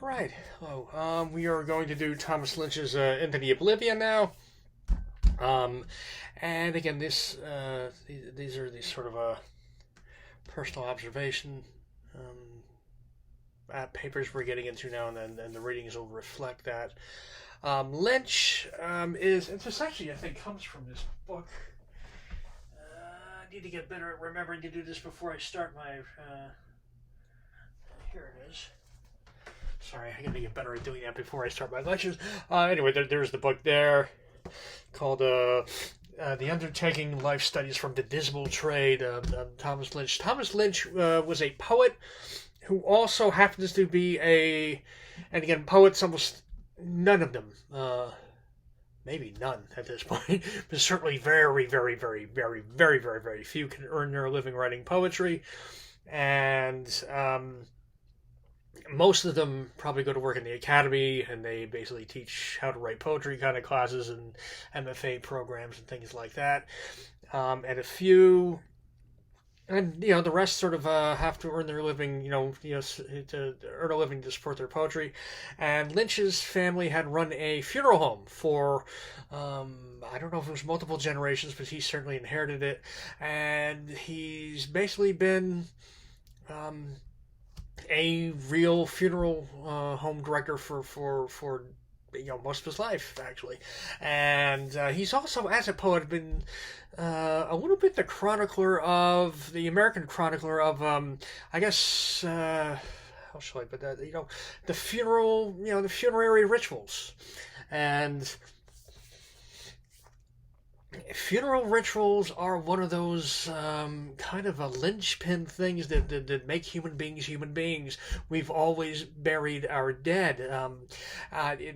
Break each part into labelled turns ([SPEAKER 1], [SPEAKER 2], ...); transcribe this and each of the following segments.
[SPEAKER 1] Right. Hello. We are going to do Thomas Lynch's Into the Oblivion now. Um, and again, these are these sort of personal observation papers we're getting into now, and the readings will reflect that. Lynch is this actually I think comes from this book. I need to get better at remembering to do this before I start my. Here it is. Sorry, I gotta get better at doing that before I start my lectures. Anyway, there's the book there called The Undertaking Life Studies from the Dismal Trade, Thomas Lynch. Thomas Lynch was a poet who also happens to be and again, poets, almost none of them, maybe none at this point, but certainly very, very, very, very, very, very, very few can earn their living writing poetry. And most of them probably go to work in the academy, and they basically teach how to write poetry kind of classes and MFA programs and things like that. And a few, and the rest sort of have to earn their living, to earn a living to support their poetry. And Lynch's family had run a funeral home for, I don't know if it was multiple generations, but he certainly inherited it. And he's basically been a real funeral home director for most of his life, actually. And he's also, as a poet, been a little bit the American chronicler of, I guess, how shall I put that? The the funerary rituals. And funeral rituals are one of those kind of a linchpin things that make human beings human beings. We've always buried our dead.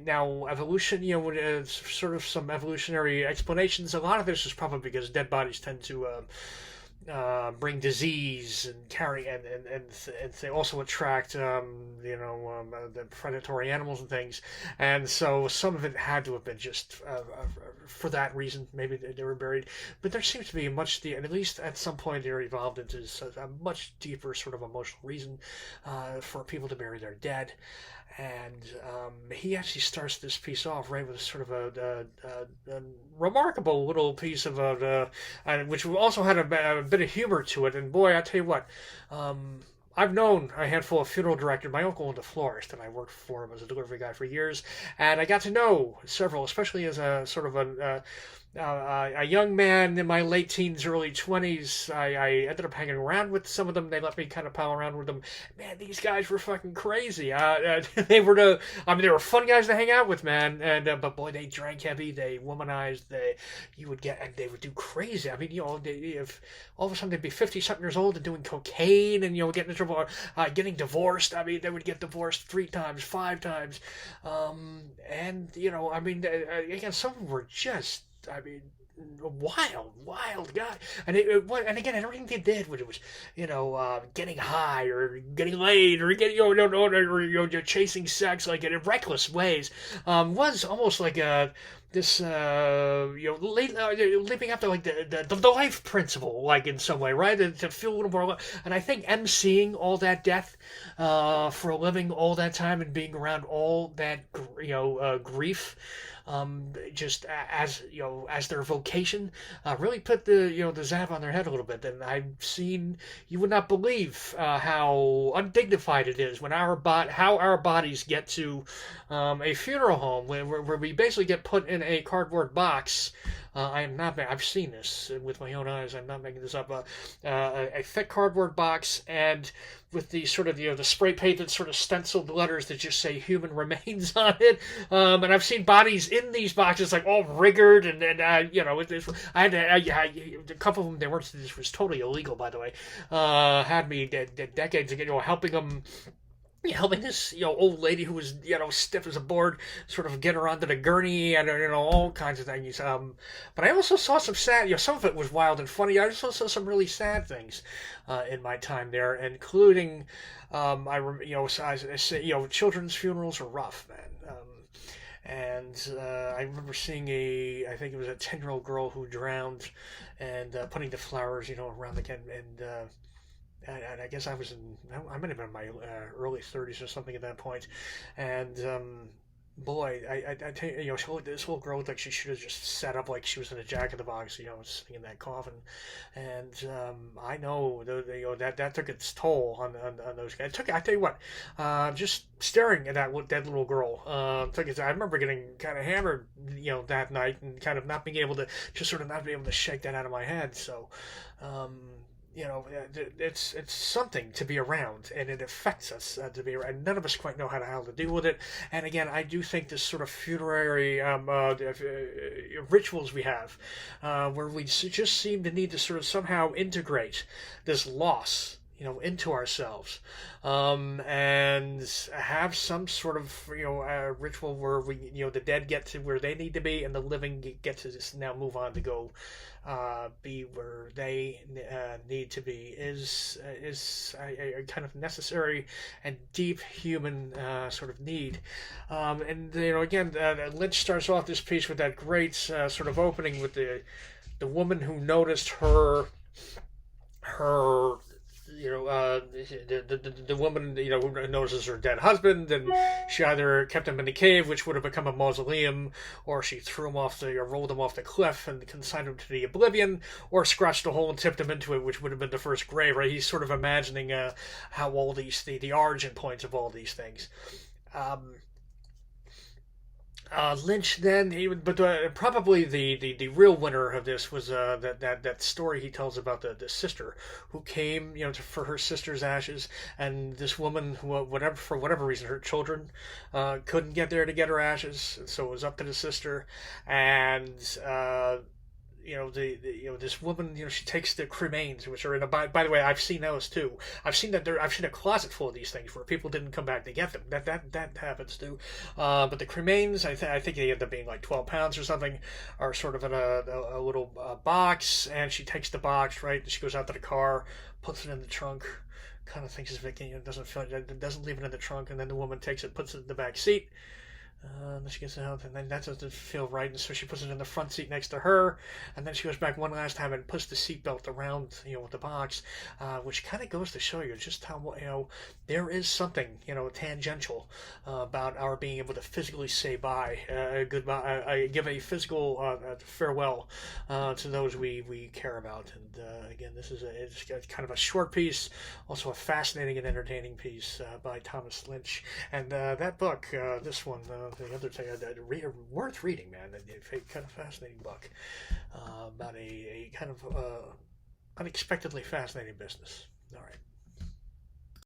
[SPEAKER 1] Now, evolution, sort of some evolutionary explanations. A lot of this is probably because dead bodies tend to bring disease and carry and they also attract the predatory animals and things, and so some of it had to have been just for that reason. Maybe they were buried, but there seems to be at least at some point they evolved into a much deeper sort of emotional reason for people to bury their dead. And he actually starts this piece off right with sort of a remarkable little piece of which also had a bit of humor to it. And boy, I tell you what, I've known a handful of funeral directors. My uncle owned a florist, and I worked for him as a delivery guy for years. And I got to know several, especially as a sort of a young man in my late teens, early 20s. I ended up hanging around with some of them. They let me kind of pal around with them. Man, these guys were fucking crazy. They were fun guys to hang out with, man. And but boy, they drank heavy. They womanized. And they would do crazy. I mean, if all of a sudden they'd be 50-something years old and doing cocaine and getting in trouble, getting divorced. I mean, they would get divorced 3 times, 5 times, and I mean, again, some of them were just. I mean, wild guy, and and again, everything they did, when it was, getting high or getting laid or getting, chasing sex like in reckless ways, was almost like this, living up to like the life principle, like in some way, right? To feel a little more, and I think emceeing all that death, for a living, all that time, and being around all that, grief. Just as their vocation, really put the zap on their head a little bit. And I've seen, you would not believe how undignified it is when how our bodies get to a funeral home where we basically get put in a cardboard box. I've seen this with my own eyes. I'm not making this up. A thick cardboard box, and with the sort of, the spray painted sort of stenciled letters that just say human remains on it. And I've seen bodies in these boxes, like all rigged, and I had a couple of them, this was totally illegal, by the way, had me decades ago, helping this old lady who was stiff as a board sort of get her onto the gurney, and all kinds of things. But I also saw some sad. Some of it was wild and funny. I also saw some really sad things in my time there, including children's funerals are rough, man. And I remember seeing I think it was a 10-year-old girl who drowned, and putting the flowers around the kid, and and I guess I might have been in my early 30s or something at that point, and boy, I tell you, this whole girl looked like she should have just sat up like she was in a Jack in the Box, sitting in that coffin, and I know, that took its toll on those guys. I tell you what, just staring at that little girl, took its. I remember getting kind of hammered, that night, and kind of not being able to, just sort of not being able to shake that out of my head. So. Um, it's something to be around, and it affects us to be around. None of us quite know how to deal with it. And again, I do think this sort of funerary rituals we have, where we just seem to need to sort of somehow integrate this loss, into ourselves, and have some sort of ritual where we the dead get to where they need to be, and the living get to just now move on to go be where they need to be is a kind of necessary and deep human sort of need. And again, Lynch starts off this piece with that great sort of opening with the woman who noticed her the woman who notices her dead husband, and she either kept him in the cave, which would have become a mausoleum, or she threw him or rolled him off the cliff and consigned him to the Oblivion, or scratched a hole and tipped him into it, which would have been the first grave. Right? He's sort of imagining how all these the origin points of all these things. Lynch then, but probably the real winner of this was that story he tells about the sister who came for her sister's ashes, and this woman who for whatever reason her children couldn't get there to get her ashes, so it was up to the sister, and this woman, she takes the cremains, which are in a. By the way, I've seen those too. I've seen a closet full of these things where people didn't come back to get them. That happens too. But the cremains, I think they end up being like 12 pounds or something, are sort of in a little box, and she takes the box, right, and she goes out to the car, puts it in the trunk. Kind of thinks it's Vicky, doesn't leave it in the trunk, and then the woman takes it, puts it in the back seat. Then she gets out, and then that doesn't feel right, and so she puts it in the front seat next to her, and then she goes back one last time and puts the seatbelt around, the box, which kind of goes to show you just how, there is something, tangential about our being able to physically say bye, goodbye, give a physical farewell to those we care about. And again, it's kind of a short piece, also a fascinating and entertaining piece by Thomas Lynch, and that book, this one. The other thing, worth reading, man. A kind of fascinating book about a kind of unexpectedly fascinating business. All right.